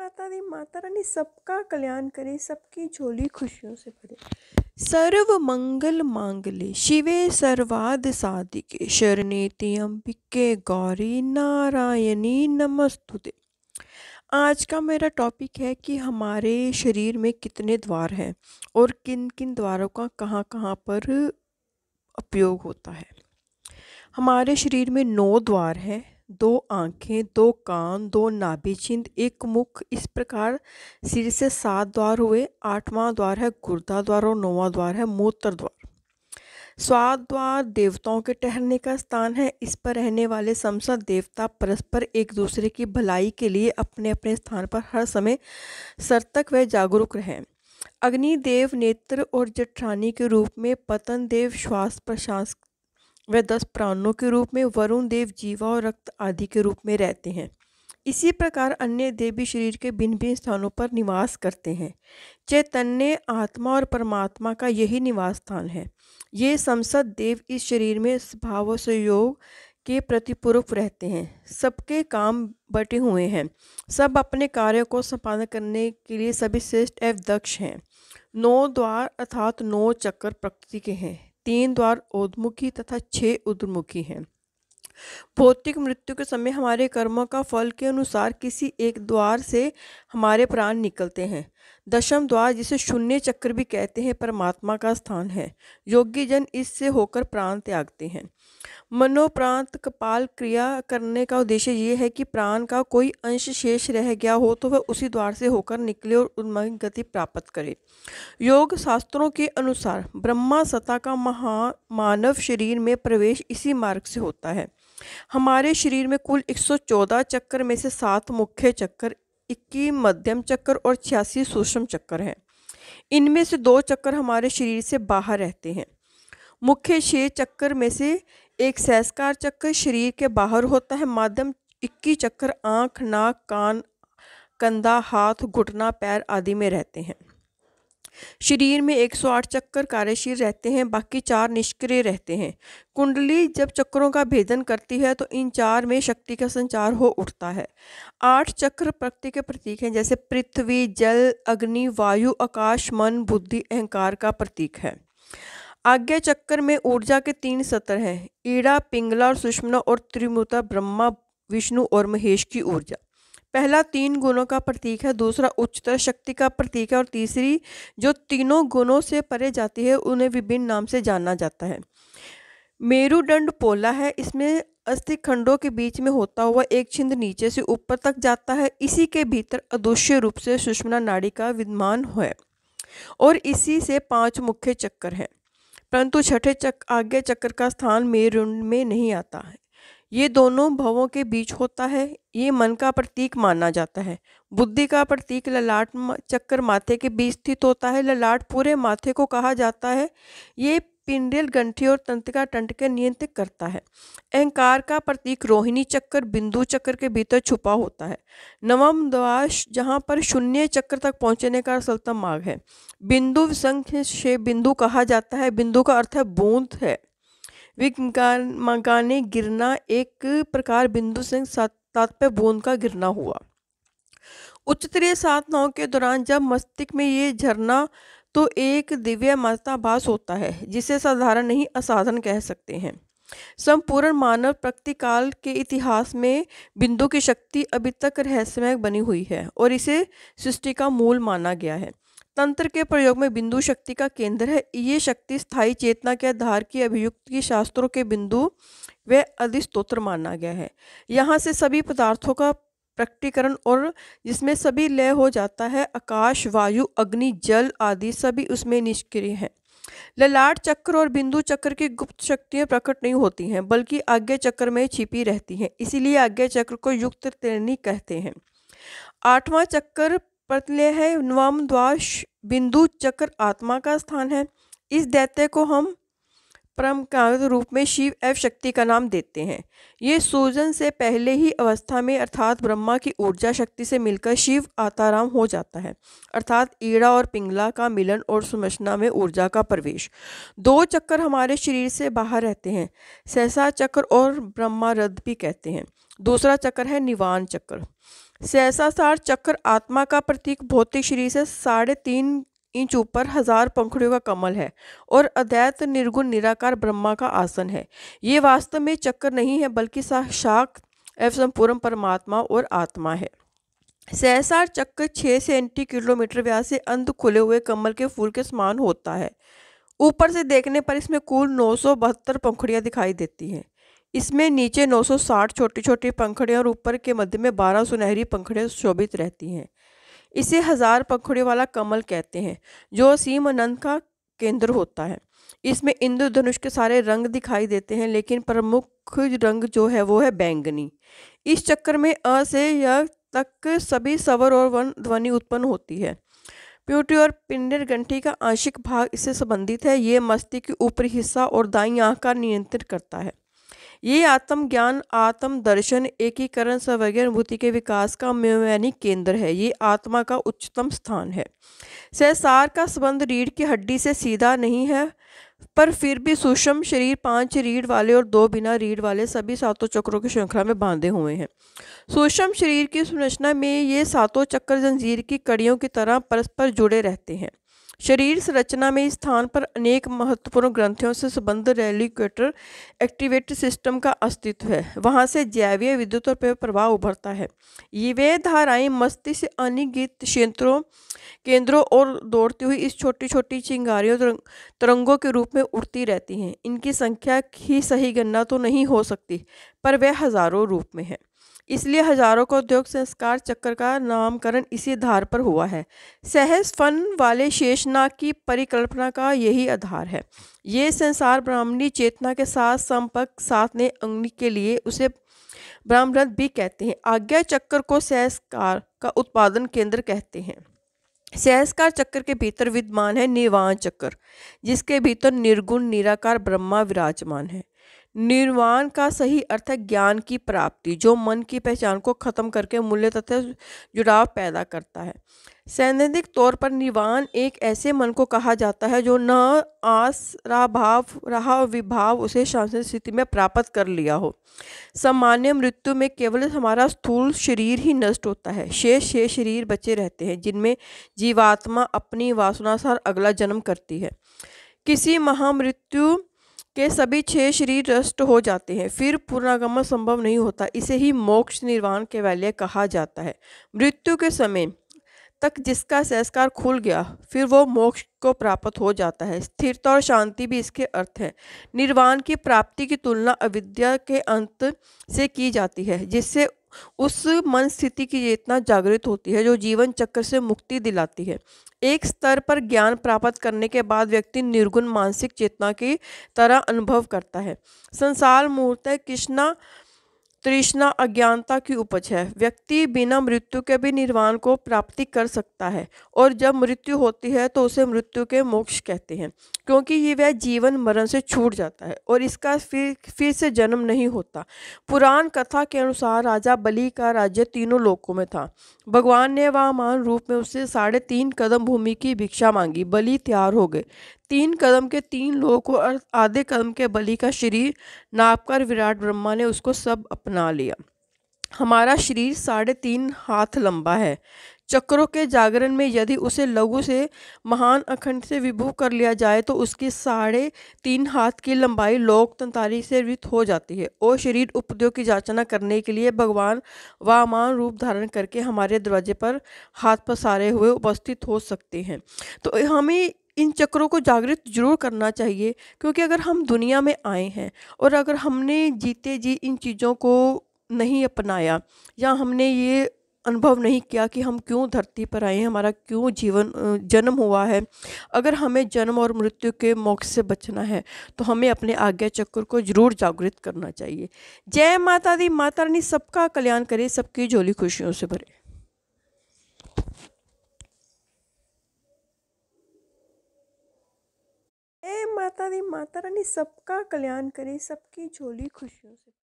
माता दी, माता रानी सबका कल्याण करे, सबकी झोली खुशियों से भरे। सर्व मंगल मांगल्ये शिवे सर्वार्थ साधिके शरण्ये त्र्यंबके गौरी नारायणी नमस्तुते। आज का मेरा टॉपिक है कि हमारे शरीर में कितने द्वार हैं और किन किन द्वारों का कहाँ कहाँ पर उपयोग होता है। हमारे शरीर में 9 द्वार हैं, 2 आँखें, 2 कान, 2 नाभि छिद्र, 1 मुख। इस प्रकार सिर से 7 द्वार हुए। 8वां द्वार है गुर्दा द्वार और 9वां द्वार है मूत्र द्वार। 7 द्वार देवताओं के ठहरने का स्थान है। इस पर रहने वाले समस्त देवता परस्पर एक दूसरे की भलाई के लिए अपने अपने स्थान पर हर समय सतर्क व जागरूक रहें। अग्निदेव नेत्र और जठरानी के रूप में, पतन देव श्वास प्रश्वास व 10 प्राणों के रूप में, वरुण देव जीवा और रक्त आदि के रूप में रहते हैं। इसी प्रकार अन्य देव भी शरीर के भिन्न भिन्न स्थानों पर निवास करते हैं। चैतन्य आत्मा और परमात्मा का यही निवास स्थान है। ये समस्त देव इस शरीर में स्वभाव संयोग के प्रतिपूरक रहते हैं। सबके काम बटे हुए हैं। सब अपने कार्यों को संपादन करने के लिए सभी श्रेष्ठ एवं दक्ष हैं। 9 द्वार अर्थात 9 चक्र प्रकृति के हैं। 3 द्वार ऊर्ध्वमुखी तथा 6 ऊर्ध्वमुखी हैं। भौतिक मृत्यु के समय हमारे कर्मों का फल के अनुसार किसी एक द्वार से हमारे प्राण निकलते हैं। 10वां द्वार, जिसे शून्य चक्र भी कहते हैं, परमात्मा का स्थान है। योगी जन इससे होकर प्राण त्यागते हैं। मनोप्रांत कपाल क्रिया करने का उद्देश्य ये है कि प्राण का कोई अंश शेष रह गया हो तो वह उसी द्वार से होकर निकले और उन्मत्त गति प्राप्त करे। योग शास्त्रों के अनुसार ब्रह्मा सत्ता का मानव शरीर में प्रवेश इसी मार्ग से होता है। हमारे शरीर में कुल 114 चक्र में से 7 मुख्य चक्र, 21 मध्यम चक्र और 86 सूक्ष्म चक्र हैं। इनमें से 2 चक्र हमारे शरीर से बाहर रहते हैं। मुख्य 6 चक्र में से एक सहस्कार चक्र शरीर के बाहर होता है। मध्यम 21 चक्र आँख, नाक, कान, कंधा, हाथ, घुटना, पैर आदि में रहते हैं। शरीर में 108 चक्र कार्यशील रहते हैं, बाकी 4 निष्क्रिय रहते हैं। कुंडली जब चक्रों का भेदन करती है तो इन 4 में शक्ति का संचार हो उठता है। 8 चक्र प्रकृति के प्रतीक हैं, जैसे पृथ्वी, जल, अग्नि, वायु, आकाश, मन, बुद्धि, अहंकार का प्रतीक है। आज्ञा चक्र में ऊर्जा के 3 सत्र हैं, ईड़ा, पिंगला और सुषुम्ना और त्रिमूर्ता ब्रह्मा, विष्णु और महेश की ऊर्जा। पहला 3 गुणों का प्रतीक है, दूसरा उच्चतर शक्ति का प्रतीक है और तीसरी जो तीनों गुणों से परे जाती है उन्हें विभिन्न नाम से जाना जाता है। मेरुदंड पोला है, इसमें अस्थि खंडों के बीच में होता हुआ एक छिद्र नीचे से ऊपर तक जाता है। इसी के भीतर अदृश्य रूप से सुषुम्ना नाड़ी का विद्यमान है और इसी से 5 मुख्य चक्र हैं, परंतु छठे चक्र आज्ञा चक्र का स्थान मेरुदंड में नहीं आता है। ये दोनों भवों के बीच होता है। ये मन का प्रतीक माना जाता है। बुद्धि का प्रतीक ललाट चक्र माथे के बीच स्थित होता है। ललाट पूरे माथे को कहा जाता है। ये पिंडल, गंठी और तंत्रिका तंत्र नियंत्रित करता है। अहंकार का प्रतीक रोहिणी चक्र बिंदु चक्र के भीतर छुपा होता है। 9वां द्वार, जहाँ पर शून्य चक्र तक पहुँचने का सरलतम मार्ग है। बिंदु संख्य से बिंदु कहा जाता है। बिंदु का अर्थ है बूंद है। विज्ञाने गिरना, एक प्रकार बिंदु से तात्पर्य बूंद का गिरना हुआ। उच्चतरीय साधनाओं के दौरान जब मस्तिष्क में ये झरना तो एक दिव्य मताभास होता है, जिसे साधारण नहीं असाधारण कह सकते हैं। संपूर्ण मानव प्रकृति काल के इतिहास में बिंदु की शक्ति अभी तक रहस्यमय बनी हुई है और इसे सृष्टि का मूल माना गया है। तंत्र के प्रयोग में बिंदु शक्ति का केंद्र है। ये शक्ति स्थायी चेतना के आधार की अभियुक्त की शास्त्रों के बिंदु व अधिष्ठोत्र माना गया है। यहाँ से सभी पदार्थों का प्रकटीकरण और जिसमें सभी लय हो जाता है। आकाश, वायु, अग्नि, जल आदि सभी उसमें निष्क्रिय हैं। ललाट चक्र और बिंदु चक्र की गुप्त शक्तियाँ प्रकट नहीं होती हैं, बल्कि आज्ञा चक्र में छिपी रहती हैं। इसीलिए आज्ञा चक्र को युक्त त्रिणी कहते हैं। 8वां चक्र प्रत्यय है। 9वां द्वार बिंदु चक्र आत्मा का स्थान है। इस दैत्य को हम परम्परागत रूप में शिव एवं शक्ति का नाम देते हैं। ये सूजन से पहले ही अवस्था में अर्थात ब्रह्मा की ऊर्जा शक्ति से मिलकर शिव आत्माराम हो जाता है, अर्थात ईड़ा और पिंगला का मिलन और सुषुम्ना में ऊर्जा का प्रवेश। 2 चक्र हमारे शरीर से बाहर रहते हैं, सहसा चक्र और ब्रह्मारंध्र भी कहते हैं। दूसरा चक्र है निवान चक्र। सहस्रार चक्र आत्मा का प्रतीक भौतिक शरीर से 3.5 इंच ऊपर 1000 पंखुड़ियों का कमल है और अद्वैत निर्गुण निराकार ब्रह्मा का आसन है। ये वास्तव में चक्र नहीं है बल्कि साक्षात एवं संपूर्ण परमात्मा और आत्मा है। सहस्रार चक्र 6 से 8 किलोमीटर व्यास से अंत खुले हुए कमल के फूल के समान होता है। ऊपर से देखने पर इसमें कुल 972 पंखुड़ियां दिखाई देती हैं। इसमें नीचे 960 छोटी छोटी पंखुड़ियां और ऊपर के मध्य में 12 सुनहरी पंखुड़ियां शोभित रहती हैं। इसे 1000 पंखुड़ियों वाला कमल कहते हैं जो असीम अनंत का केंद्र होता है। इसमें इंद्रधनुष के सारे रंग दिखाई देते हैं लेकिन प्रमुख रंग जो है वो है बैंगनी। इस चक्कर में अ से य तक सभी स्वर और वन ध्वनि उत्पन्न होती है। प्यूटी और पिंडर ग्रंथि का आंशिक भाग इससे संबंधित है। ये मस्तिष्क के ऊपरी हिस्सा और दाईं आंख का नियंत्रित करता है। ये आत्म ज्ञान, आत्म दर्शन, एकीकरण, सर्वज्ञ अनुभूति के विकास का मनोवैज्ञानिक केंद्र है। ये आत्मा का उच्चतम स्थान है। सहस्रार का संबंध रीढ़ की हड्डी से सीधा नहीं है पर फिर भी सूक्ष्म शरीर 5 रीढ़ वाले और 2 बिना रीढ़ वाले सभी 7 चक्रों की श्रृंखला में बांधे हुए हैं। सूक्ष्म शरीर की संरचना में ये 7 चक्र जंजीर की कड़ियों की तरह परस्पर जुड़े रहते हैं। शरीर संरचना में इस स्थान पर अनेक महत्वपूर्ण ग्रंथियों से संबद्ध रेलिक्यूटर एक्टिवेट सिस्टम का अस्तित्व है। वहाँ से जैवीय विद्युत और प्रवाह उभरता है। ये वे धाराएं मस्तिष्क से अनिगित केंद्रों और दौड़ती हुई इस छोटी छोटी चिंगारियों तरंगों के रूप में उड़ती रहती हैं। इनकी संख्या की सही गणना तो नहीं हो सकती पर वह हजारों रूप में है। इसलिए हजारों का उद्योग संस्कार चक्र का नामकरण इसी आधार पर हुआ है। सहज फन वाले शेषनाग की परिकल्पना का यही आधार है। ये संसार ब्राह्मणी चेतना के साथ संपर्क साधने अग्नि के लिए उसे ब्रह्मरथ भी कहते हैं। आज्ञा चक्र को सहस्कार का उत्पादन केंद्र कहते हैं। सहस्कार चक्र के भीतर विद्यमान है निर्वाण चक्र जिसके भीतर निर्गुण निराकार ब्रह्मा विराजमान है। निर्वाण का सही अर्थ है ज्ञान की प्राप्ति जो मन की पहचान को खत्म करके मूल्य तथा जुड़ाव पैदा करता है। सैद्धांतिक तौर पर निर्वाण एक ऐसे मन को कहा जाता है जो न आस रहा विभाव उसे शांत स्थिति में प्राप्त कर लिया हो। सामान्य मृत्यु में केवल हमारा स्थूल शरीर ही नष्ट होता है। शेष शरीर बचे रहते हैं जिनमें जीवात्मा अपनी वासनानुसार अगला जन्म करती है। किसी महामृत्यु के सभी 6 शरीर नष्ट हो जाते हैं फिर पुनरागमन संभव नहीं होता। इसे ही मोक्ष निर्वाण कैवल्य कहा जाता है। मृत्यु के समय तक जिसका संस्कार खुल गया फिर वो मोक्ष को प्राप्त हो जाता है। स्थिरता और शांति भी इसके अर्थ है। निर्वाण की प्राप्ति की तुलना अविद्या के अंत से की जाती है जिससे उस मन स्थिति की चेतना जागृत होती है जो जीवन चक्र से मुक्ति दिलाती है। एक स्तर पर ज्ञान प्राप्त करने के बाद व्यक्ति निर्गुण मानसिक चेतना की तरह अनुभव करता है। संसार मूलतः तृष्णा अज्ञानता की उपज है। व्यक्ति बिना मृत्यु के भी निर्वाण को प्राप्ति कर सकता है और जब मृत्यु होती है तो उसे मृत्यु के मोक्ष कहते हैं क्योंकि ये वह जीवन मरण से छूट जाता है और इसका फिर से जन्म नहीं होता। पुराण कथा के अनुसार राजा बलि का राज्य तीनों लोकों में था। भगवान ने वामन रूप में उससे 3.5 कदम भूमि की भिक्षा मांगी। बलि तैयार हो गए। 3 कदम के 3 लोग और आधे कदम के बलि का शरीर नापकर विराट ब्रह्मा ने उसको सब अपना लिया। हमारा शरीर 3.5 हाथ लंबा है। चक्रों के जागरण में यदि उसे लघु से महान अखंड से विभू कर लिया जाए तो उसकी 3.5 हाथ की लंबाई लोक तंतारी से वृत हो जाती है और शरीर उपद्योग की जांचना करने के लिए भगवान वामन रूप धारण करके हमारे दरवाजे पर हाथ पसारे हुए उपस्थित हो सकते हैं। तो हमें इन चक्रों को जागृत जरूर करना चाहिए क्योंकि अगर हम दुनिया में आए हैं और अगर हमने जीते जी इन चीज़ों को नहीं अपनाया या हमने ये अनुभव नहीं किया कि हम क्यों धरती पर आए हैं, हमारा क्यों जन्म हुआ है, अगर हमें जन्म और मृत्यु के मोक्ष से बचना है तो हमें अपने आज्ञा चक्र को जरूर जागृत करना चाहिए। जय माता दी। माता रानी सबका कल्याण करे, सबकी झोली खुशियों से भरे। जय माता दी। माता रानी सबका कल्याण करे, सबकी झोली खुशियों से